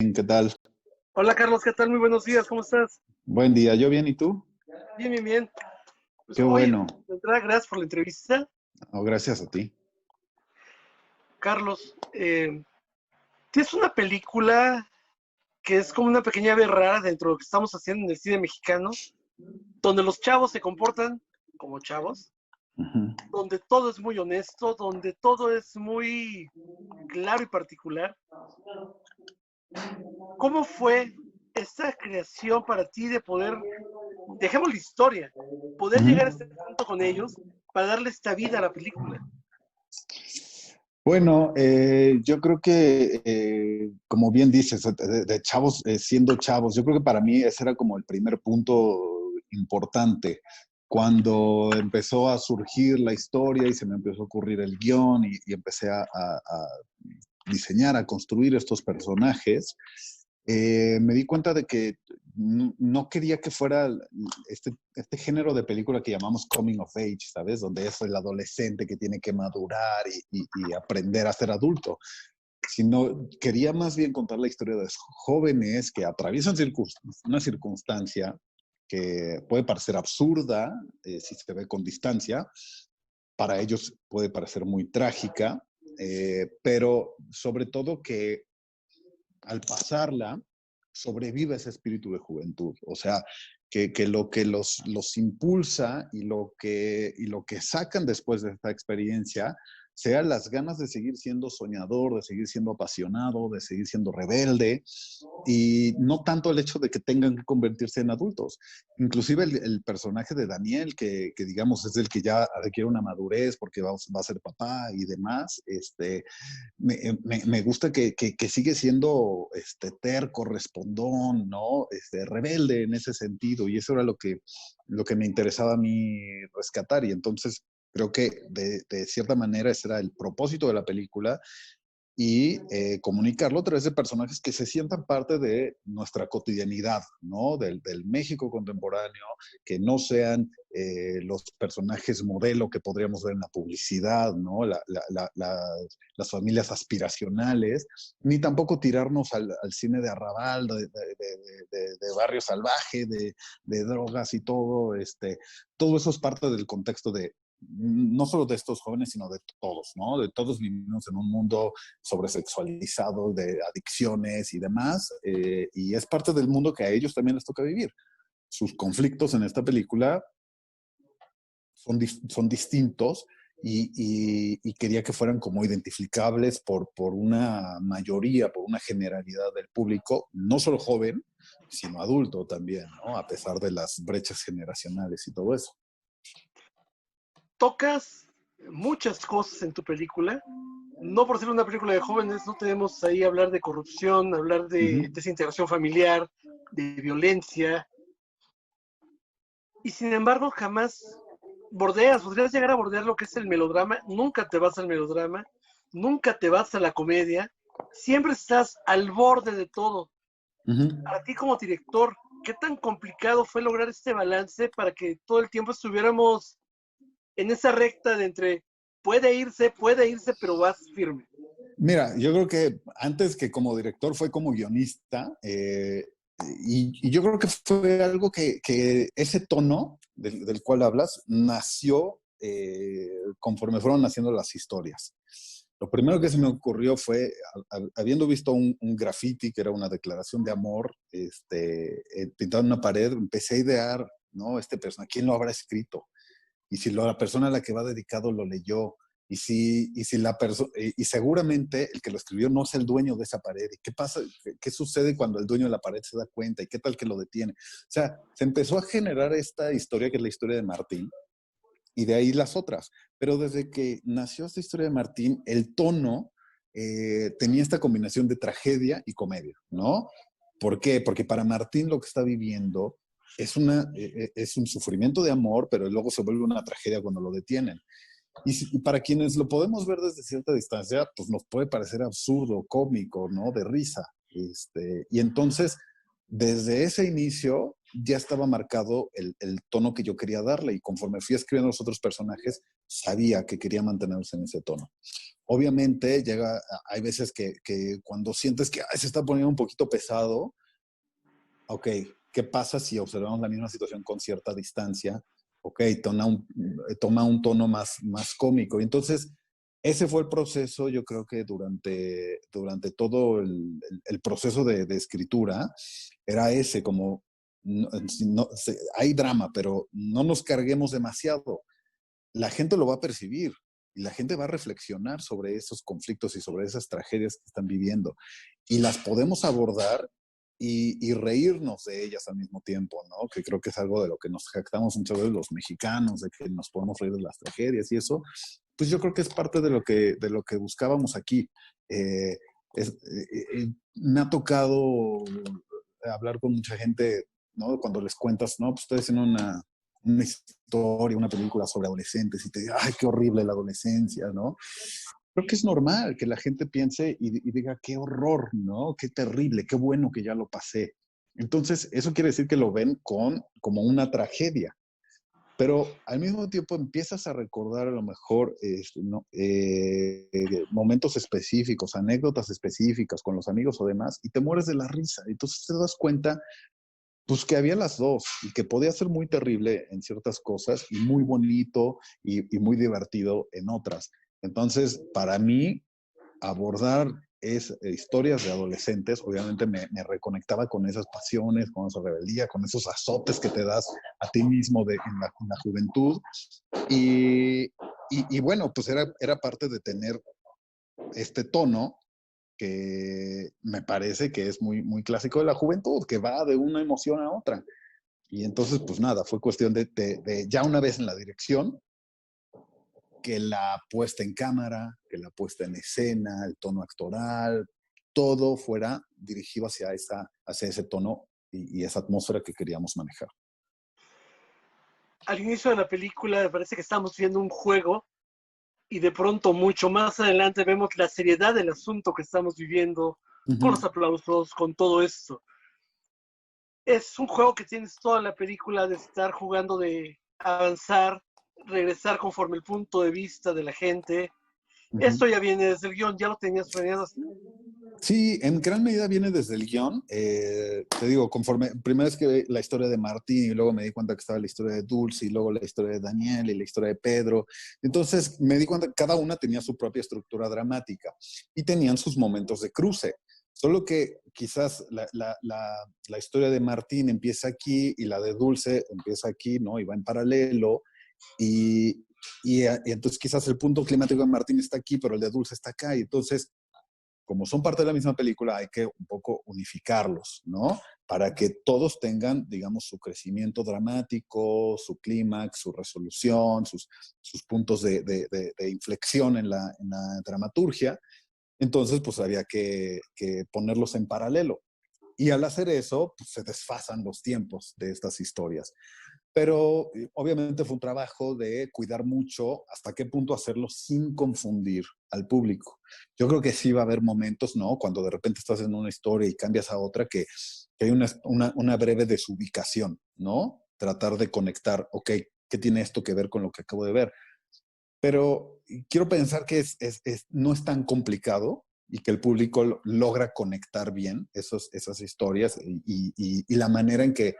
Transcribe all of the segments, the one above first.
Martín, ¿qué tal? Hola Carlos, ¿qué tal? Muy buenos días, ¿cómo estás? Buen día, ¿yo bien y tú? Bien, bien, bien. Pues Qué oye, bueno. de entrada, gracias por la entrevista. Oh, gracias a ti. Carlos, tienes una película que es como una pequeña ave rara dentro de lo que estamos haciendo en el cine mexicano, donde los chavos se comportan como chavos, Ujú. donde todo es muy honesto, donde todo es muy claro y particular. ¿Cómo fue esta creación para ti de poder, dejemos la historia, poder Ujú. llegar a este punto con ellos para darle esta vida a la película? Bueno, yo creo que, como bien dices, de chavos, siendo chavos, yo creo que para mí ese era como el primer punto importante. Cuando empezó a surgir la historia y se me empezó a ocurrir el guión y empecé a diseñar, a construir estos personajes, me di cuenta de que no quería que fuera este género de película que llamamos coming of age, ¿sabes? Donde es el adolescente que tiene que madurar y aprender a ser adulto, sino quería más bien contar la historia de jóvenes que atraviesan una circunstancia que puede parecer absurda si se ve con distancia, para ellos puede parecer muy trágica, pero sobre todo que al pasarla, sobrevive ese espíritu de juventud. O sea, que lo que los impulsa y lo que sacan después de esta experiencia sea las ganas de seguir siendo soñador, de seguir siendo apasionado, de seguir siendo rebelde, y no tanto el hecho de que tengan que convertirse en adultos. Inclusive el personaje de Daniel, que digamos es el que ya requiere una madurez porque va a ser papá y demás, me gusta que sigue siendo terco, respondón, ¿no? Rebelde en ese sentido, y eso era lo que me interesaba a mí rescatar, y entonces creo que de cierta manera ese era el propósito de la película, y comunicarlo a través de personajes que se sientan parte de nuestra cotidianidad, ¿no? Del México contemporáneo, que no sean los personajes modelo que podríamos ver en la publicidad, ¿no? Las familias aspiracionales, ni tampoco tirarnos al cine de arrabal, de barrio salvaje, de drogas y todo. Todo eso es parte del contexto de no solo de estos jóvenes, sino de todos, ¿no? De todos vivimos en un mundo sobresexualizado, de adicciones y demás, y es parte del mundo que a ellos también les toca vivir. Sus conflictos en esta película son distintos y quería que fueran como identificables por una mayoría, por una generalidad del público, no solo joven, sino adulto también, ¿no? A pesar de las brechas generacionales y todo eso. Tocas muchas cosas en tu película. No por ser una película de jóvenes, no tenemos ahí hablar de corrupción, hablar Uh de -huh. desintegración familiar, de violencia. Y sin embargo, jamás podrías llegar a bordear lo que es el melodrama. Nunca te vas al melodrama, nunca te vas a la comedia. Siempre estás al borde de todo. Uh -huh. Para ti como director, ¿qué tan complicado fue lograr este balance para que todo el tiempo estuviéramos en esa recta de entre puede irse, pero vas firme? Mira, yo creo que antes que como director fue como guionista, y yo creo que fue algo que ese tono del cual hablas nació conforme fueron naciendo las historias. Lo primero que se me ocurrió fue, habiendo visto un graffiti que era una declaración de amor, pintado en una pared, empecé a idear, ¿no? Este personaje, ¿quién lo habrá escrito? Y si la persona a la que va dedicado lo leyó, y seguramente el que lo escribió no es el dueño de esa pared. ¿Y qué pasa? ¿Qué sucede cuando el dueño de la pared se da cuenta? ¿Y qué tal que lo detiene? O sea, se empezó a generar esta historia que es la historia de Martín, y de ahí las otras. Pero desde que nació esta historia de Martín, el tono tenía esta combinación de tragedia y comedia, ¿no? ¿Por qué? Porque para Martín lo que está viviendo es un sufrimiento de amor, pero luego se vuelve una tragedia cuando lo detienen. Y para quienes lo podemos ver desde cierta distancia, pues nos puede parecer absurdo, cómico, ¿no? De risa. Y entonces, desde ese inicio, ya estaba marcado el tono que yo quería darle, y conforme fui escribiendo los otros personajes, sabía que quería mantenerse en ese tono. Obviamente hay veces que cuando sientes que se está poniendo un poquito pesado, ok, ¿qué pasa si observamos la misma situación con cierta distancia? Ok, toma un tono más cómico. Y entonces, ese fue el proceso, yo creo que durante todo el proceso de escritura, era ese, como, hay drama, pero no nos carguemos demasiado. La gente lo va a percibir y la gente va a reflexionar sobre esos conflictos y sobre esas tragedias que están viviendo. Y las podemos abordar y reírnos de ellas al mismo tiempo, ¿no? Que creo que es algo de lo que nos jactamos muchas veces los mexicanos, de que nos podemos reír de las tragedias y eso, pues yo creo que es parte de lo que buscábamos aquí. Eh, Me ha tocado hablar con mucha gente, ¿no? Cuando les cuentas, no, pues estoy haciendo una historia, una película sobre adolescentes y te diga, ay, qué horrible la adolescencia, ¿no? Creo que es normal que la gente piense y diga, qué horror, ¿no? Qué terrible, qué bueno que ya lo pasé. Entonces, eso quiere decir que lo ven como una tragedia. Pero al mismo tiempo empiezas a recordar a lo mejor ¿no? Momentos específicos, anécdotas específicas con los amigos o demás, y te mueres de la risa. Entonces te das cuenta pues que había las dos y que podía ser muy terrible en ciertas cosas y muy bonito y muy divertido en otras. Entonces, para mí, abordar historias de adolescentes, obviamente me reconectaba con esas pasiones, con esa rebeldía, con esos azotes que te das a ti mismo en la juventud. Y, bueno, pues era parte de tener este tono que me parece que es muy, muy clásico de la juventud, que va de una emoción a otra. Y entonces, pues nada, fue cuestión de ya una vez en la dirección, que la puesta en cámara, que la puesta en escena, el tono actoral, todo fuera dirigido hacia ese tono y esa atmósfera que queríamos manejar. Al inicio de la película me parece que estamos viendo un juego y de pronto mucho más adelante vemos la seriedad del asunto que estamos viviendo, con los aplausos, con todo esto. Es un juego que tienes toda la película de estar jugando, de avanzar, regresar conforme el punto de vista de la gente. Esto ya viene desde el guión, ya lo tenías planeado así. Sí, en gran medida viene desde el guión. Te digo, conforme, primero es que la historia de Martín y luego me di cuenta que estaba la historia de Dulce y luego la historia de Daniel y la historia de Pedro. Entonces me di cuenta que cada una tenía su propia estructura dramática y tenían sus momentos de cruce. Solo que quizás la historia de Martín empieza aquí y la de Dulce empieza aquí, ¿no? Y va en paralelo. Y entonces quizás el punto climático de Martín está aquí, pero el de Dulce está acá. Y entonces como son parte de la misma película, hay que un poco unificarlos, ¿no? Para que todos tengan, digamos, su crecimiento dramático, su clímax, su resolución, sus puntos de inflexión en la dramaturgia. Entonces, pues había que ponerlos en paralelo. Y al hacer eso, pues, se desfasan los tiempos de estas historias. Pero obviamente fue un trabajo de cuidar mucho hasta qué punto hacerlo sin confundir al público. Yo creo que sí va a haber momentos, ¿no? Cuando de repente estás en una historia y cambias a otra, que hay una breve desubicación, ¿no? Tratar de conectar, ok, ¿qué tiene esto que ver con lo que acabo de ver? Pero quiero pensar que no es tan complicado y que el público logra conectar bien esas historias y la manera en que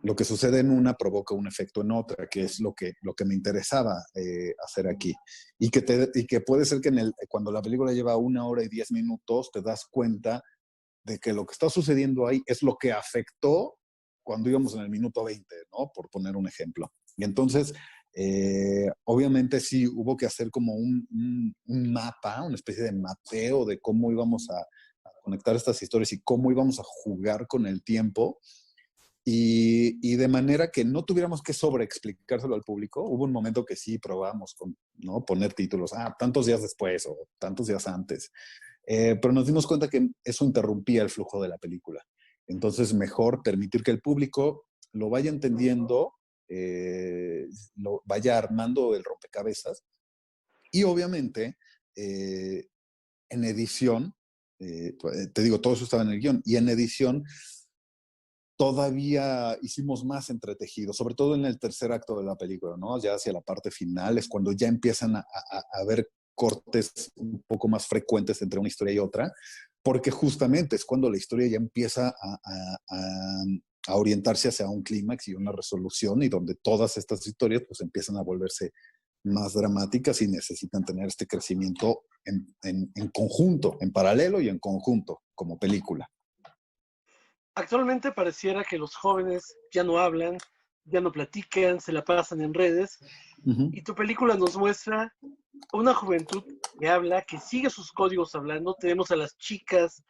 lo que sucede en una provoca un efecto en otra, que es lo que me interesaba hacer aquí. Y que puede ser que cuando la película lleva 1 hora y 10 minutos, te das cuenta de que lo que está sucediendo ahí es lo que afectó cuando íbamos en el minuto 20, ¿no? Por poner un ejemplo. Y entonces, obviamente sí hubo que hacer como un mapa, una especie de mapeo de cómo íbamos a conectar estas historias y cómo íbamos a jugar con el tiempo y de manera que no tuviéramos que sobreexplicárselo al público. Hubo un momento que sí probamos con, ¿no? Poner títulos, tantos días después o tantos días antes. Pero nos dimos cuenta que eso interrumpía el flujo de la película. Entonces, mejor permitir que el público lo vaya entendiendo, lo vaya armando el rompecabezas. Y obviamente, en edición, te digo, todo eso estaba en el guión, y en edición todavía hicimos más entretejido, sobre todo en el tercer acto de la película, ¿no? Ya hacia la parte final es cuando ya empiezan a ver cortes un poco más frecuentes entre una historia y otra, porque justamente es cuando la historia ya empieza a orientarse hacia un clímax y una resolución, y donde todas estas historias pues empiezan a volverse más dramáticas y necesitan tener este crecimiento en conjunto, en paralelo y en conjunto, como película. Actualmente pareciera que los jóvenes ya no hablan, ya no platican, se la pasan en redes, y tu película nos muestra una juventud que habla, que sigue sus códigos hablando. Tenemos a las chicas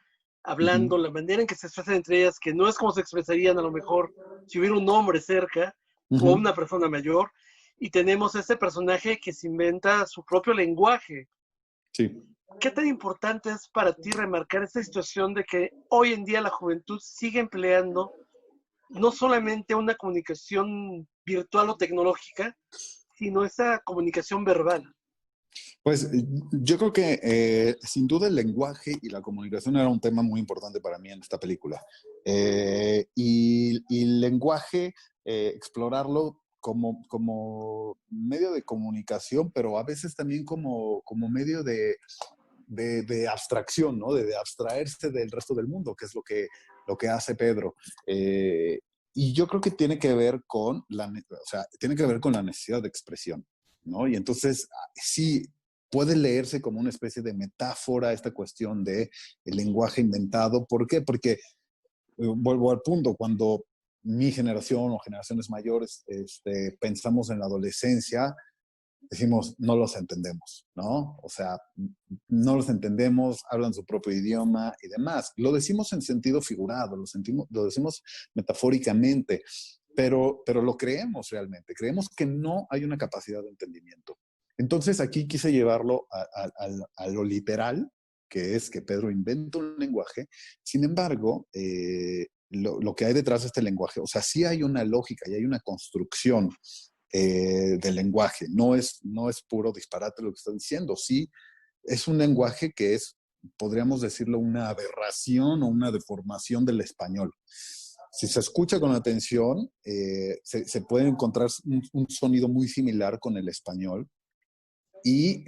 hablando, la manera en que se expresan entre ellas, que no es como se expresarían a lo mejor si hubiera un hombre cerca o una persona mayor. Y tenemos a este personaje que se inventa su propio lenguaje. Sí. ¿Qué tan importante es para ti remarcar esta situación de que hoy en día la juventud sigue empleando no solamente una comunicación virtual o tecnológica, sino esa comunicación verbal? Pues yo creo que sin duda el lenguaje y la comunicación era un tema muy importante para mí en esta película. Y el lenguaje, explorarlo como medio de comunicación, pero a veces también como medio de abstracción, ¿no? De abstraerse del resto del mundo, que es lo que hace Pedro. Y yo creo que tiene que ver con tiene que ver con la necesidad de expresión, ¿no? Y entonces, sí, puede leerse como una especie de metáfora esta cuestión de el lenguaje inventado. ¿Por qué? Porque, vuelvo al punto, cuando mi generación o generaciones mayores pensamos en la adolescencia, decimos, no los entendemos, ¿no? O sea, no los entendemos, hablan su propio idioma y demás. Lo decimos en sentido figurado, lo decimos metafóricamente, pero lo creemos realmente. Creemos que no hay una capacidad de entendimiento. Entonces aquí quise llevarlo a lo literal, que es que Pedro inventa un lenguaje. Sin embargo, lo que hay detrás de este lenguaje, o sea, sí hay una lógica y hay una construcción del lenguaje. No es puro disparate lo que está diciendo. Sí, es un lenguaje que es, podríamos decirlo, una aberración o una deformación del español. Si se escucha con atención, se puede encontrar un sonido muy similar con el español, y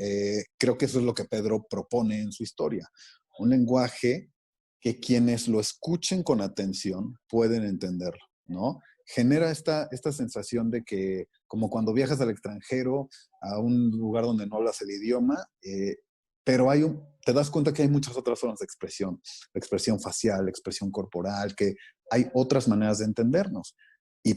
creo que eso es lo que Pedro propone en su historia. Un lenguaje que quienes lo escuchen con atención pueden entenderlo, ¿no? Genera esta sensación de que, como cuando viajas al extranjero, a un lugar donde no hablas el idioma, pero te das cuenta que hay muchas otras formas de expresión, la expresión facial, la expresión corporal, que hay otras maneras de entendernos.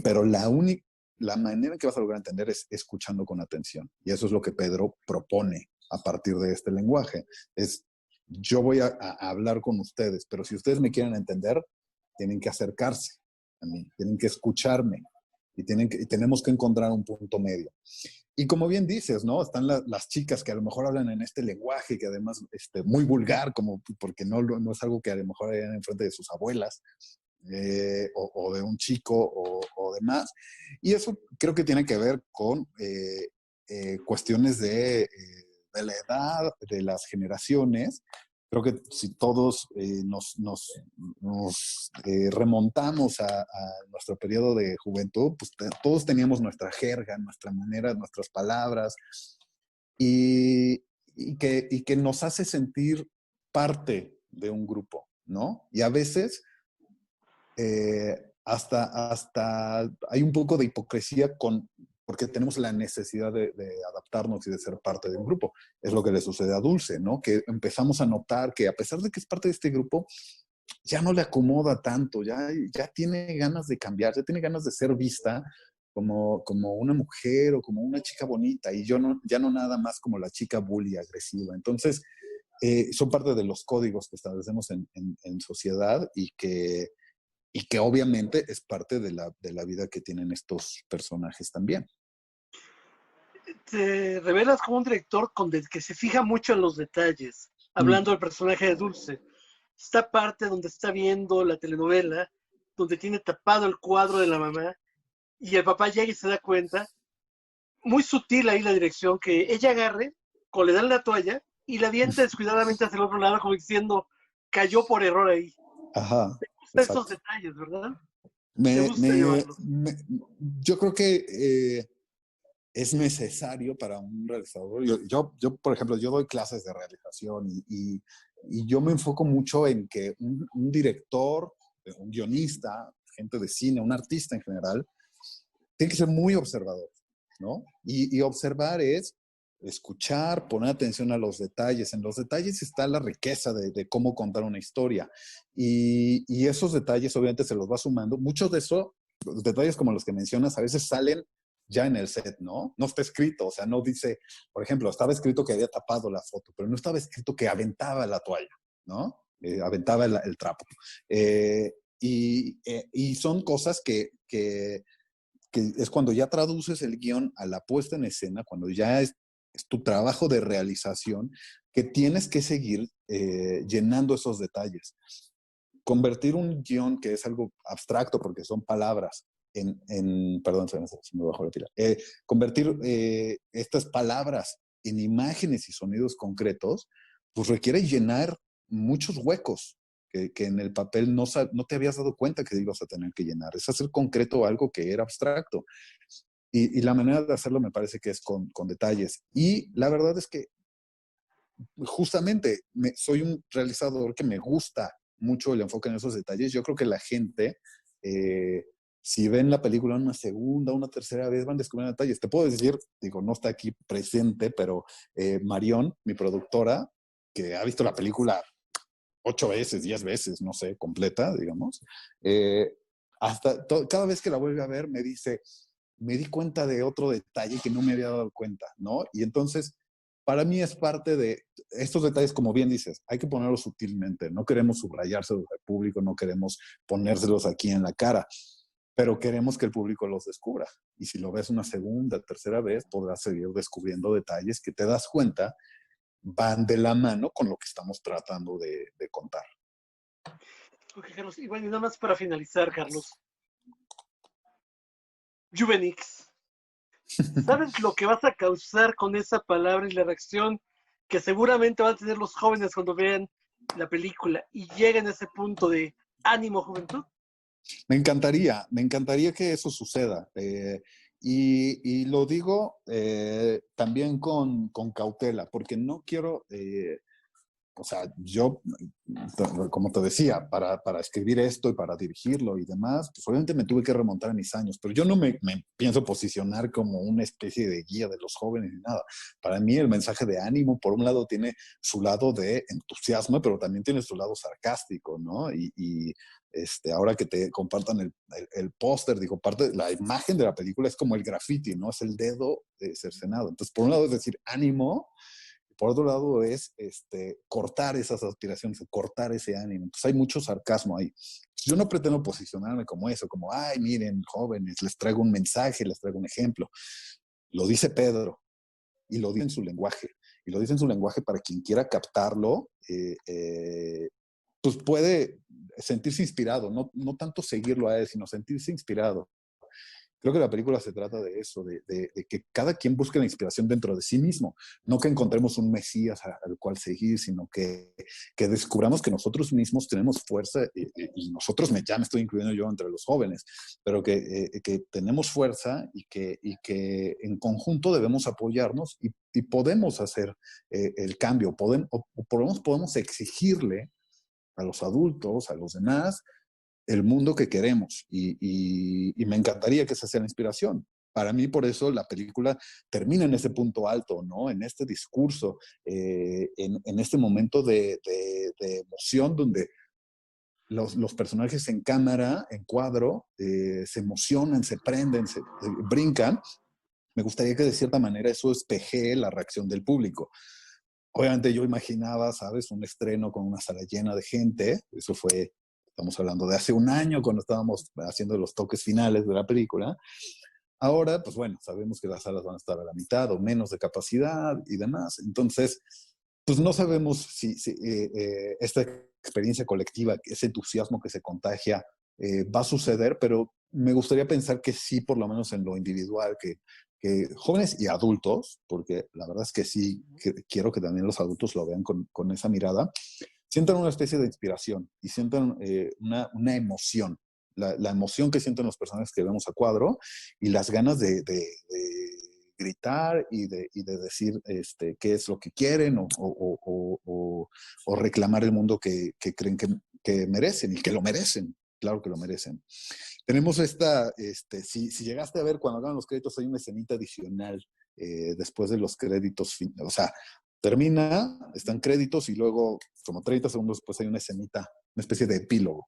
Pero la manera en que vas a lograr entender es escuchando con atención. Y eso es lo que Pedro propone a partir de este lenguaje. Yo voy a hablar con ustedes, pero si ustedes me quieren entender, tienen que acercarse a mí, tienen que escucharme, y tenemos que encontrar un punto medio. Y como bien dices, ¿no? Están las chicas que a lo mejor hablan en este lenguaje, que además muy vulgar, porque no es algo que a lo mejor hayan enfrente de sus abuelas, o de un chico o demás. Y eso creo que tiene que ver con cuestiones de la edad, de las generaciones. Creo que si todos nos remontamos a nuestro periodo de juventud, pues todos teníamos nuestra jerga, nuestra manera, nuestras palabras, y que nos hace sentir parte de un grupo, ¿no? Y a veces hasta hay un poco de hipocresía porque tenemos la necesidad de adaptarnos y de ser parte de un grupo. Es lo que le sucede a Dulce, ¿no? Que empezamos a notar que, a pesar de que es parte de este grupo, ya no le acomoda tanto, ya tiene ganas de cambiar, ya tiene ganas de ser vista como una mujer o como una chica bonita, y ya no nada más como la chica bully agresiva. Entonces, son parte de los códigos que establecemos en sociedad, y que obviamente es parte de la vida que tienen estos personajes también. Te revelas como un director que se fija mucho en los detalles, hablando del personaje de Dulce. Esta parte donde está viendo la telenovela, donde tiene tapado el cuadro de la mamá, y el papá llega y se da cuenta, muy sutil ahí la dirección, que ella agarre, le dan la toalla y la avienta descuidadamente hacia el otro lado, como diciendo, cayó por error ahí. Ajá, Te gustan estos exacto. detalles, ¿verdad? Te gusta llevarlos. Yo creo que es necesario para un realizador. Yo, por ejemplo, yo doy clases de realización y yo me enfoco mucho en que un director, un guionista, gente de cine, un artista en general, tiene que ser muy observador, ¿no? Y observar es escuchar, poner atención a los detalles. En los detalles está la riqueza de cómo contar una historia. Y esos detalles obviamente se los va sumando. Muchos de esos detalles como los que mencionas a veces salen ya en el set, ¿no? No está escrito, o sea, no dice, por ejemplo, estaba escrito que había tapado la foto, pero no estaba escrito que aventaba la toalla, ¿no? Aventaba el trapo. Y son cosas que es cuando ya traduces el guión a la puesta en escena, cuando ya es tu trabajo de realización, que tienes que seguir llenando esos detalles. Convertir un guión que es algo abstracto, porque son palabras, perdón, se me bajó la pila. Convertir estas palabras en imágenes y sonidos concretos, pues requiere llenar muchos huecos que en el papel no te habías dado cuenta que ibas a tener que llenar. Es hacer concreto algo que era abstracto. Y la manera de hacerlo me parece que es con detalles. Y la verdad es que justamente soy un realizador que me gusta mucho el enfoque en esos detalles. Yo creo que la gente, si ven la película una segunda, una tercera vez, van descubriendo detalles. Te puedo decir, digo, no está aquí presente, pero Marión, mi productora, que ha visto la película 8 veces, 10 veces, no sé, completa, digamos, cada vez que la vuelve a ver me dice, me di cuenta de otro detalle que no me había dado cuenta, ¿no? Y entonces, para mí es parte de estos detalles, como bien dices, hay que ponerlos sutilmente, no queremos subrayárselos al público, no queremos ponérselos aquí en la cara, pero queremos que el público los descubra. Y si lo ves una segunda, tercera vez, podrás seguir descubriendo detalles que te das cuenta van de la mano con lo que estamos tratando de contar. Ok, Carlos, y bueno, y nada más para finalizar, Carlos. Juvenix, ¿sabes lo que vas a causar con esa palabra y la reacción que seguramente van a tener los jóvenes cuando vean la película y lleguen a ese punto de ánimo, juventud? Me encantaría que eso suceda. Y lo digo también con cautela, porque no quiero, o sea, yo, como te decía, para escribir esto y para dirigirlo y demás, pues obviamente me tuve que remontar a mis años, pero yo no me pienso posicionar como una especie de guía de los jóvenes ni nada. Para mí el mensaje de ánimo, por un lado, tiene su lado de entusiasmo, pero también tiene su lado sarcástico, ¿no? Ahora que te compartan el póster, digo, la imagen de la película es como el graffiti, ¿no? Es el dedo cercenado. Entonces, por un lado es decir ánimo, por otro lado es cortar esas aspiraciones, cortar ese ánimo. Entonces hay mucho sarcasmo ahí. Yo no pretendo posicionarme como eso, como, ay, miren, jóvenes, les traigo un mensaje, les traigo un ejemplo. Lo dice Pedro y lo dice en su lenguaje. Y lo dice en su lenguaje para quien quiera captarlo, pues puede sentirse inspirado, no tanto seguirlo a él, sino sentirse inspirado. Creo que la película se trata de eso, de que cada quien busque la inspiración dentro de sí mismo, no que encontremos un mesías al cual seguir, sino que descubramos que nosotros mismos tenemos fuerza y nosotros, ya me estoy incluyendo yo entre los jóvenes, pero que tenemos fuerza y que en conjunto debemos apoyarnos y podemos hacer el cambio, podemos exigirle a los adultos, a los demás, el mundo que queremos y me encantaría que esa sea la inspiración. Para mí, por eso, la película termina en ese punto alto, ¿no? En este discurso, en este momento de emoción donde los personajes en cámara, en cuadro, se emocionan, se prenden, se brincan. Me gustaría que de cierta manera eso espejee la reacción del público. Obviamente yo imaginaba, ¿sabes? Un estreno con una sala llena de gente. Eso fue, estamos hablando de hace un año cuando estábamos haciendo los toques finales de la película. Ahora, pues bueno, sabemos que las salas van a estar a la mitad o menos de capacidad y demás. Entonces, pues no sabemos si esta experiencia colectiva, ese entusiasmo que se contagia, va a suceder, pero me gustaría pensar que sí, por lo menos en lo individual, que jóvenes y adultos, porque la verdad es que sí, quiero que también los adultos lo vean con esa mirada, sientan una especie de inspiración y sientan una emoción. La emoción que sienten los personajes que vemos a cuadro y las ganas de gritar y de decir qué es lo que quieren o reclamar el mundo que creen que merecen y que lo merecen. Claro que lo merecen. Tenemos si llegaste a ver cuando hagan los créditos hay una escenita adicional después de los créditos, o sea, termina, están créditos y luego como 30 segundos después hay una escenita, una especie de epílogo,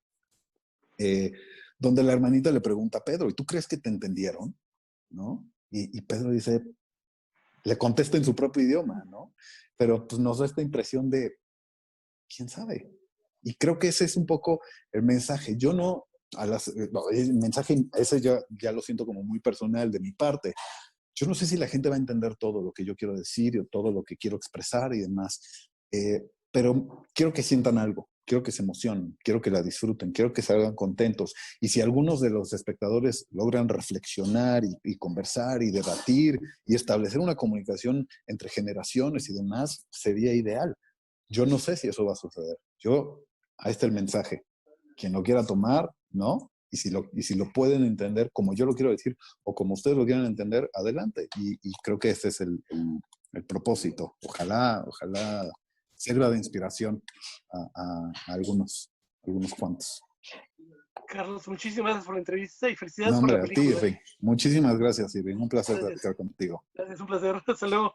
eh, donde la hermanita le pregunta a Pedro, ¿y tú crees que te entendieron? ¿No? Y Pedro dice, le contesta en su propio idioma, ¿no? Pero pues nos da esta impresión de, ¿quién sabe? Y creo que ese es un poco el mensaje. Yo no, no, el mensaje ese ya lo siento como muy personal de mi parte. Yo no sé si la gente va a entender todo lo que yo quiero decir o todo lo que quiero expresar y demás, pero quiero que sientan algo, quiero que se emocionen, quiero que la disfruten, quiero que salgan contentos. Y si algunos de los espectadores logran reflexionar y conversar y debatir y establecer una comunicación entre generaciones y demás, sería ideal. Yo no sé si eso va a suceder. Ahí está el mensaje. Quien lo quiera tomar, ¿no? Y si lo pueden entender como yo lo quiero decir o como ustedes lo quieran entender, adelante. Y creo que ese es el propósito. Ojalá sirva de inspiración a algunos cuantos. Carlos, muchísimas gracias por la entrevista y felicidades No, por hombre, la a ti, película. Irving. Muchísimas gracias, Irving. Un placer Gracias. platicar contigo. Gracias, un placer. Hasta luego.